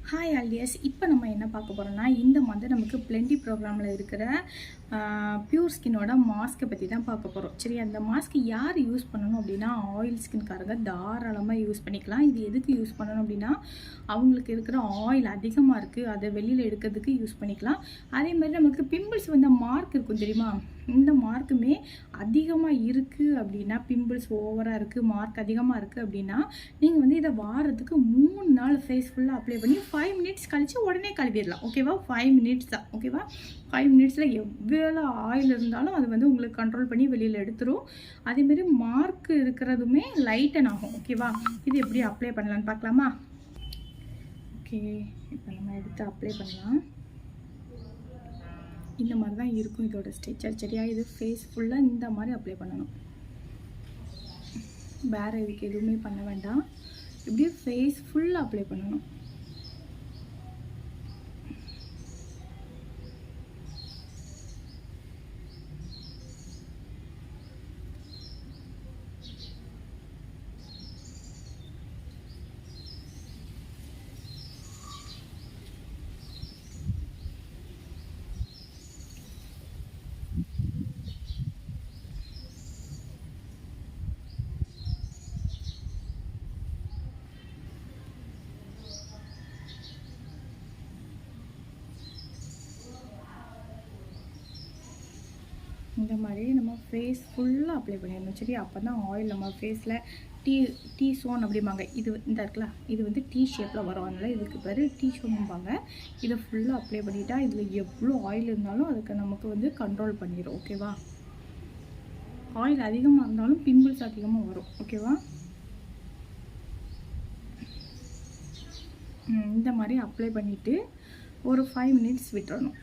Hi ஆல்டியஸ். இப்போ நம்ம என்ன பார்க்க போகிறோம்னா, இந்த மந்த் நமக்கு பிளெண்டி ப்ரோக்ராமில் இருக்கிற பியூர் ஸ்கின்னோட மாஸ்க்கை பற்றி தான் பார்க்க போகிறோம். சரி, அந்த மாஸ்க் யார் யூஸ் பண்ணணும் அப்படின்னா, ஆயில் ஸ்கின்காரங்க தாராளமாக யூஸ் பண்ணிக்கலாம். இது எதுக்கு யூஸ் பண்ணணும் அப்படின்னா, அவங்களுக்கு இருக்கிற ஆயில் அதிகமாக இருக்குது, அதை வெளியில் எடுக்கிறதுக்கு யூஸ் பண்ணிக்கலாம். அதே மாதிரி நமக்கு பிம்பிள்ஸ் வந்து மார்க் இருக்கும் தெரியுமா, இந்த மார்க்குமே அதிகமாக இருக்குது அப்படின்னா, பிம்பிள்ஸ் ஓவராக இருக்குது, மார்க் அதிகமாக இருக்குது அப்படின்னா, நீங்கள் வந்து இதை வாரத்துக்கு 3 நாள் ஃபேஸ் ஃபுல்லாக அப்ளை பண்ணி 5 மினிட்ஸ் கழித்து உடனே கழுவிடலாம். ஓகேவா? 5 மினிட்ஸ் தான். ஓகேவா? 5 மினிட்ஸில் எவ்வளோ ஆயில் இருந்தாலும் அது வந்து உங்களுக்கு கண்ட்ரோல் பண்ணி வெளியில் எடுத்துரும். அதேமாரி மார்க் இருக்கிறதுமே லைட்டன் ஆகும். ஓகேவா? இது எப்படி அப்ளை பண்ணலான்னு பார்க்கலாமா? ஓகே, இப்போ நம்ம எடுத்து அப்ளை பண்ணலாம். இந்த மாதிரி தான் இருக்கும் இதோட ஸ்ட்ரக்சர். சரியா? இது ஃபேஸ் ஃபுல்லாக இந்த மாதிரி அப்ளை பண்ணணும். வேறு இதுக்கு எதுவுமே பண்ண வேண்டாம். இப்படியே ஃபேஸ் ஃபுல்லாக அப்ளை பண்ணணும். இந்த மாதிரி நம்ம ஃபேஸ் ஃபுல்லாக அப்ளை பண்ணிடணும். சரி, அப்போ தான் ஆயில் நம்ம ஃபேஸில் டீ சோன் அப்படிம்பாங்க. இது இந்த இருக்குல்ல, இது வந்து டீ ஷேப்பில் வரும். அதனால் இதுக்கு பேர் டீ சோன்பாங்க. இதை ஃபுல்லாக அப்ளை பண்ணிட்டா இதில் எவ்வளோ ஆயில் இருந்தாலும் அதுக்கு நமக்கு வந்து கண்ட்ரோல் பண்ணிடும். ஓகேவா? ஆயில் அதிகமாக இருந்தாலும் பிம்பிள்ஸ் அதிகமாக வரும். ஓகேவா? இந்த மாதிரி அப்ளை பண்ணிவிட்டு ஒரு 5 மினிட்ஸ் விட்டுறணும்.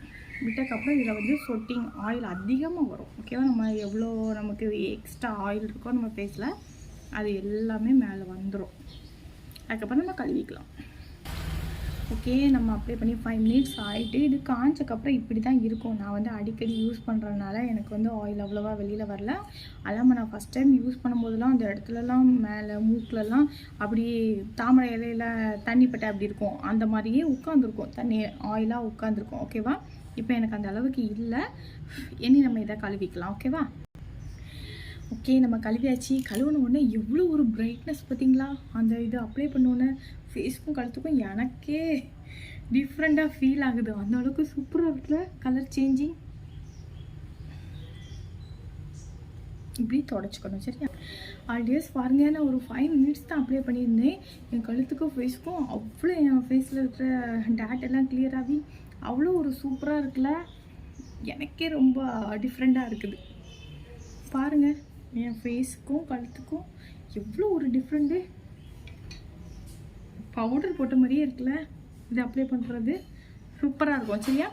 விட்டதுக்கப்புறம் இதில் வந்து சொட்டிங் ஆயில் அதிகமாக வரும். ஓகேவா? நம்ம எவ்வளோ நமக்கு எக்ஸ்ட்ரா ஆயில் இருக்கோ நம்ம ஃபேஸில் அது எல்லாமே மேலே வந்துடும். அதுக்கப்புறம் நம்ம கழுவிக்கலாம். ஓகே, நம்ம அப்ளை பண்ணி 5 மினிட்ஸ் ஆகிட்டு இது காஞ்சக்கப்புறம் இப்படி தான் இருக்கும். நான் வந்து அடிக்கடி யூஸ் பண்ணுறதுனால எனக்கு வந்து ஆயில் அவ்வளோவா வெளியில் வரல. அல்லாமல் நான் ஃபஸ்ட் டைம் யூஸ் பண்ணும்போதெல்லாம் அந்த இடத்துலலாம் மேலே மூக்கிலலாம் அப்படியே தாமரை இலையில் தண்ணி பட்டை அப்படி இருக்கும். அந்த மாதிரியே உட்காந்துருக்கும், தண்ணி ஆயிலாக உட்காந்துருக்கும். ஓகேவா? இப்போ எனக்கு அந்த அளவுக்கு இல்லை. இனி நம்ம இதை கழுவிக்கலாம். ஓகேவா? ஓகே, நம்ம கழுவியாச்சு. கழுவுன உடனே எவ்வளோ ஒரு பிரைட்னஸ் பார்த்தீங்களா? அந்த இது அப்ளை பண்ணோன்னே ஃபேஸ்க்கும் கழுத்துக்கும் எனக்கே டிஃப்ரெண்ட்டாக ஃபீல் ஆகுது. அந்த அளவுக்கு சூப்பராக இருக்குல்ல கலர் சேஞ்சிங். இப்படி தொடச்சிக்கணும். சரியா? ஆல்டியஸ் பாருங்க, நான் ஒரு 5 மினிட்ஸ் தான் அப்ளை பண்ணியிருந்தேன். என் கழுத்துக்கும் ஃபேஸ்க்கும் அவ்வளோ என் ஃபேஸில் இருக்கிற டேட் எல்லாம் கிளியராகி அவ்வளோ ஒரு சூப்பராக இருக்குல்ல. எனக்கே ரொம்ப டிஃப்ரெண்ட்டாக இருக்குது. பாருங்கள், என் ஃபேஸுக்கும் கழுத்துக்கும் எவ்வளோ ஒரு டிஃப்ரெண்ட்டு. பவுடர் போட்ட மாதிரியே இருக்குல்ல இது அப்ளை பண்ணுறது. சூப்பராக இருக்கும். சரியா?